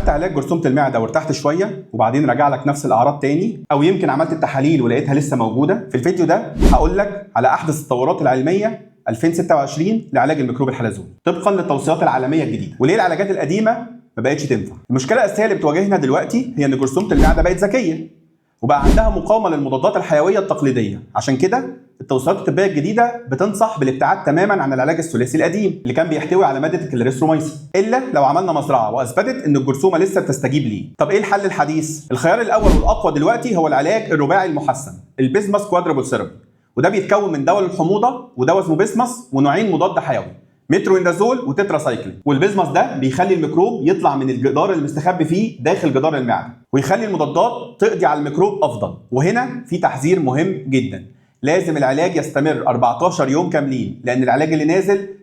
خدت علاج جرثومه المعده وارتحت شويه وبعدين رجع لك نفس الاعراض تاني، او يمكن عملت التحاليل ولقيتها لسه موجوده، في الفيديو ده هقول لك على احدث التطورات العلميه 2026 لعلاج الميكروب الحلزوني طبقا للتوصيات العالميه الجديده. وليه العلاجات القديمه ما بقتش تنفع؟ المشكله الاساسيه اللي بتواجهنا دلوقتي هي ان جرثومه المعده بقت ذكيه وبقى عندها مقاومه للمضادات الحيويه التقليديه. عشان كده التوصيات الطبيه الجديده بتنصح بالابتعاد تماما عن العلاج الثلاثي القديم اللي كان بيحتوي على ماده الكلاريثروميسين، الا لو عملنا مزرعه واثبتت ان الجرثومه لسه بتستجيب ليه. طب ايه الحل الحديث؟ الخيار الاول والاقوى دلوقتي هو العلاج الرباعي المحسن، البيزماس كوادرابل ثيرابي، وده بيتكون من دواء للحموضه ودواء اسمه بيسماس ونوعين مضاد حيوي، مترويندازول وتتراسايكلين. والبيزماس ده بيخلي الميكروب يطلع من الجدار المستخبي فيه داخل جدار المعده ويخلي المضادات تقضي على الميكروب افضل. وهنا في تحذير مهم جدا، لازم العلاج يستمر 14 يوم كاملين، لان العلاج اللي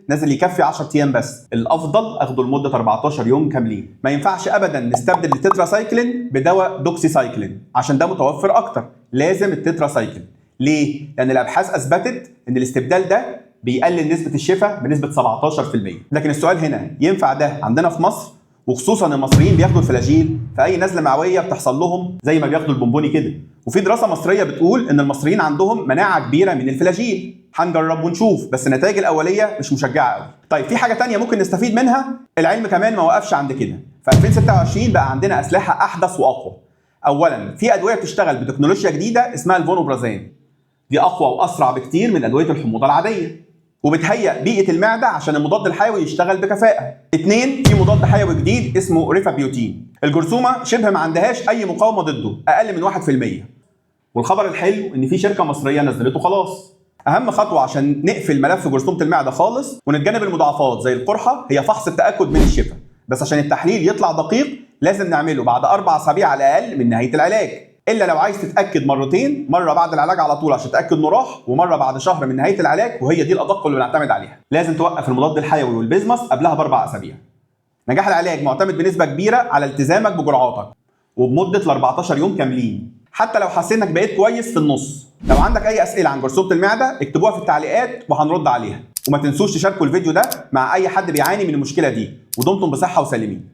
نازل يكفي 10 ايام بس، الافضل اخده لمده 14 يوم كاملين. ما ينفعش ابدا نستبدل التتراسايكلين بدواء دوكسيسايكلين عشان ده متوفر اكتر، لازم التتراسايكلين. ليه؟ لان الابحاث اثبتت ان الاستبدال ده بيقلل نسبه الشفاء بنسبه 17%. لكن السؤال هنا، ينفع ده عندنا في مصر؟ وخصوصا المصريين بياخدوا الفلاجيل في اي نزله معويه بتحصل لهم زي ما بياخدوا البونبوني كده، وفي دراسه مصريه بتقول ان المصريين عندهم مناعه كبيره من الفلاجيل. هنجرب ونشوف، بس النتائج الاوليه مش مشجعه قوي. طيب في حاجه تانية ممكن نستفيد منها، العلم كمان ما وقفش عند كده. في 2026 بقى عندنا اسلحه احدث واقوى. اولا في ادويه بتشتغل بتكنولوجيا جديده اسمها الفونوبرازان، دي اقوى واسرع بكتير من ادويه الحموضه العاديه، وبتهيئ بيئه المعده عشان المضاد الحيوي يشتغل بكفاءه. اتنين، في مضاد حيوي جديد اسمه ريفابيوتين، الجرثومه شبه ما عندهاش اي مقاومه ضده، اقل من 1%. والخبر الحلو ان في شركه مصريه نزلته خلاص. اهم خطوه عشان نقفل ملف جرثومه المعده خالص ونتجنب المضاعفات زي القرحه هي فحص التاكد من الشفاء، بس عشان التحليل يطلع دقيق لازم نعمله بعد 4 أسابيع على الاقل من نهايه العلاج، الا لو عايز تتاكد مرتين، مره بعد العلاج على طول عشان تتاكد انه راح، ومره بعد شهر من نهايه العلاج، وهي دي الادق اللي بنعتمد عليها. لازم توقف المضاد الحيوي والبيزماس قبلها ب4 أسابيع. نجاح العلاج معتمد بنسبه كبيره على التزامك بجرعاتك وبمده 14 يوم كاملين، حتى لو حسيت انك بقيت كويس في النص. لو عندك اي اسئله عن جرثومه المعده اكتبوها في التعليقات وهنرد عليها، وما تنسوش تشاركوا الفيديو ده مع اي حد بيعاني من المشكله دي. ودمتم بصحه وسالمين.